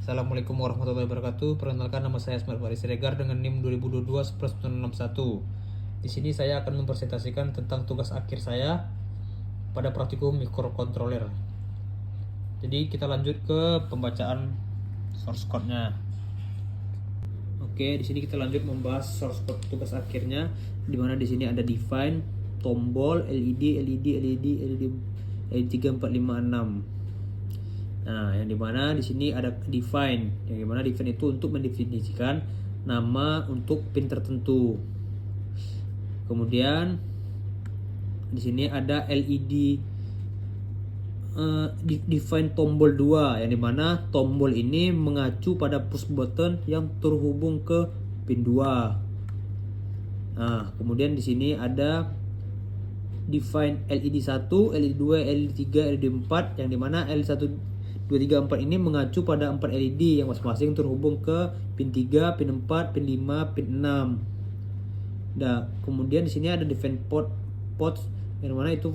Assalamualaikum warahmatullahi wabarakatuh. Perkenalkan, nama saya Asmar Faris Siregar dengan NIM 2022 Di sini saya akan mempresentasikan tentang tugas akhir saya pada praktikum microcontroller. Jadi kita lanjut ke pembacaan source code-nya. Oke, di sini kita lanjut membahas source code tugas akhirnya, di mana di sini ada define, tombol, LED 3, 4, 5, 6. Nah, yang dimana di sini ada define, yang dimana define itu untuk mendefinisikan nama untuk pin tertentu. Kemudian di sini ada LED define tombol 2, yang dimana tombol ini mengacu pada push button yang terhubung ke pin 2. Nah, kemudian di sini ada define LED 1, LED 2, LED 3, LED 4, yang dimana LED 1, 2, 3, 4 ini mengacu pada 4 LED yang masing-masing terhubung ke pin 3, pin 4, pin 5, pin 6. Nah, kemudian di sini ada define ports, yang mana itu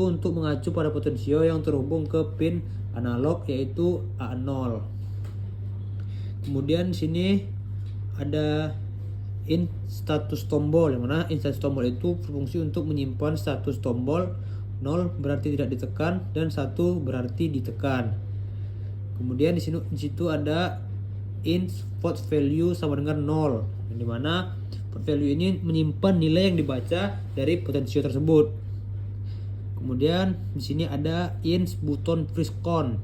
untuk mengacu pada potensio yang terhubung ke pin analog, yaitu A0. Kemudian di sini ada in status tombol, yang mana in status tombol itu berfungsi untuk menyimpan status tombol. 0 berarti tidak ditekan dan 1 berarti ditekan. Kemudian di situ ada in port value sama dengan 0, yang dimana port value ini menyimpan nilai yang dibaca dari potensio tersebut. Kemudian di sini ada in button press count,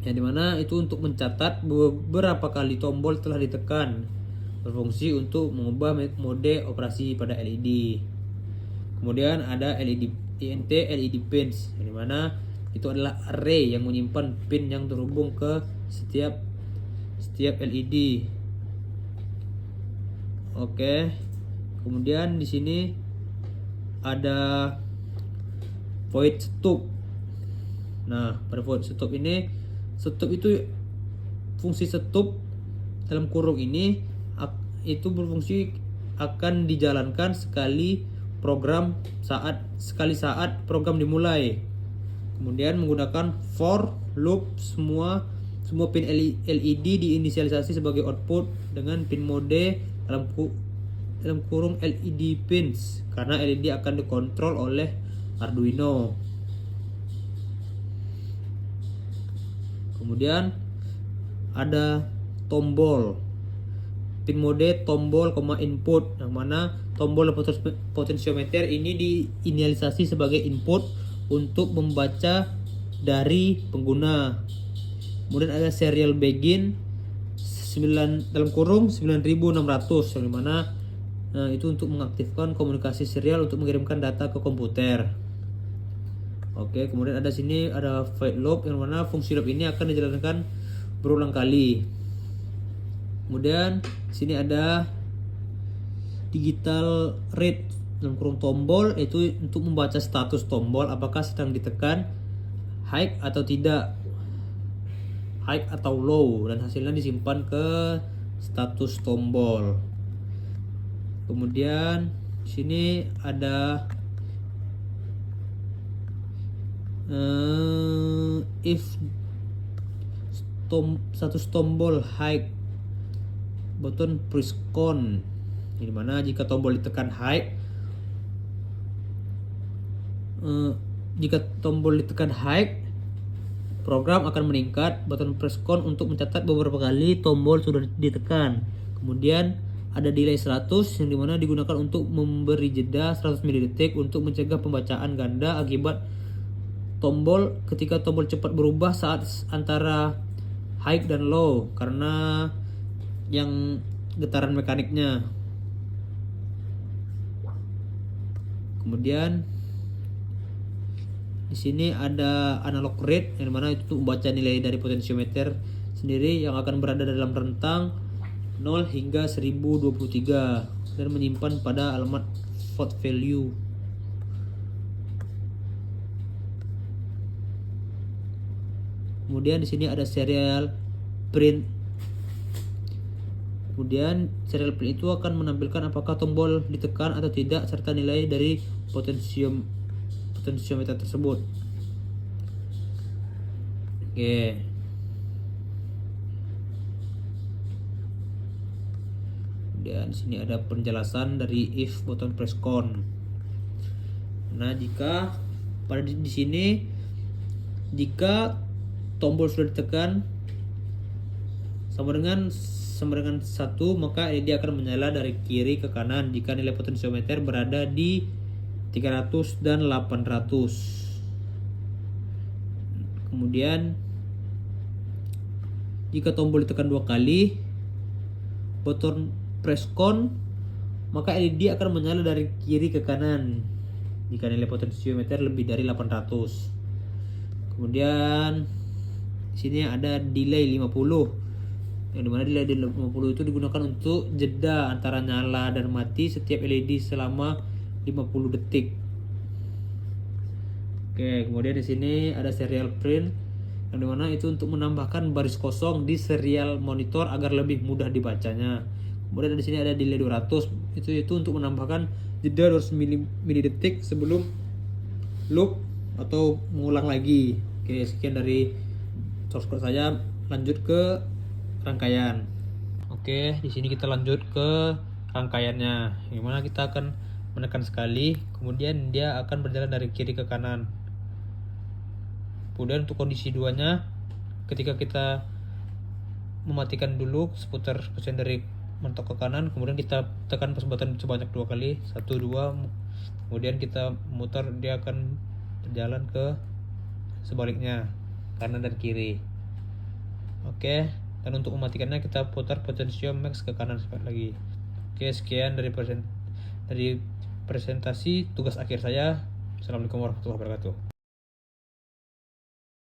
yang dimana itu untuk mencatat beberapa kali tombol telah ditekan, berfungsi untuk mengubah mode operasi pada LED. Kemudian ada int LED pins, yang dimana itu adalah array yang menyimpan pin yang terhubung ke setiap LED. Oke. Kemudian di sini ada void stop. Nah, pada void stop ini, stop itu fungsi stop dalam kurung ini itu berfungsi akan dijalankan sekali saat program dimulai. Kemudian menggunakan for loop, semua pin LED diinisialisasi sebagai output dengan pin mode dalam kurung LED pins, karena LED akan dikontrol oleh Arduino. Kemudian ada tombol, pin mode tombol, input, yang mana tombol potensiometer ini diinisialisasi sebagai input untuk membaca dari pengguna. Kemudian ada serial begin 9 dalam kurung 9600, yang dimana itu untuk mengaktifkan komunikasi serial untuk mengirimkan data ke komputer. Oke, kemudian ada sini ada void loop, yang mana fungsi loop ini akan dijalankan berulang kali. Kemudian sini ada digital read dalam kurung tombol, itu untuk membaca status tombol apakah sedang ditekan high atau tidak, high atau low, dan hasilnya disimpan ke status tombol. Kemudian di sini ada if status tombol high button press count, di mana jika tombol ditekan high, program akan meningkat button press count untuk mencatat beberapa kali tombol sudah ditekan. Kemudian ada delay 100, yang dimana digunakan untuk memberi jeda 100 ml untuk mencegah pembacaan ganda akibat tombol ketika tombol cepat berubah saat antara high dan low, karena yang getaran mekaniknya. Kemudian di sini ada analog read, yang mana itu membaca nilai dari potensiometer sendiri yang akan berada dalam rentang 0 hingga 1023 dan menyimpan pada alamat port value. Kemudian di sini ada serial print. Kemudian serial print itu akan menampilkan apakah tombol ditekan atau tidak serta nilai dari potensiometer tersebut. Oke. Kemudian sini ada penjelasan dari if button press con. Nah, jika pada di sini jika tombol sudah ditekan sama dengan 1, maka LED akan menyala dari kiri ke kanan jika nilai potensiometer berada di 300 dan 800. Kemudian jika tombol ditekan 2 kali button press con, maka LED akan menyala dari kiri ke kanan jika nilai potensiometer lebih dari 800. Kemudian di sini ada delay 50, yang dimana delay 50 itu digunakan untuk jeda antara nyala dan mati setiap LED selama 50 detik. Oke, kemudian di sini ada serial print, yang dimana itu untuk menambahkan baris kosong di serial monitor agar lebih mudah dibacanya. Kemudian di sini ada delay 200, itu untuk menambahkan jeda 200 mili-detik sebelum loop atau mengulang lagi. Oke, sekian dari source code saya. Lanjut ke rangkaian. Oke, di sini kita lanjut ke rangkaiannya. Gimana kita akan menekan sekali, kemudian dia akan berjalan dari kiri ke kanan. Kemudian untuk kondisi 2-nya, ketika kita mematikan dulu seputar persen dari mentok ke kanan, kemudian kita tekan pas button sebanyak 2 kali, 1, 2, kemudian kita mutar, dia akan berjalan ke sebaliknya, kanan dan kiri. Oke, dan untuk mematikannya kita putar potensio max ke kanan sekali lagi. Oke, sekian dari presentasi tugas akhir saya. Assalamualaikum warahmatullahi wabarakatuh.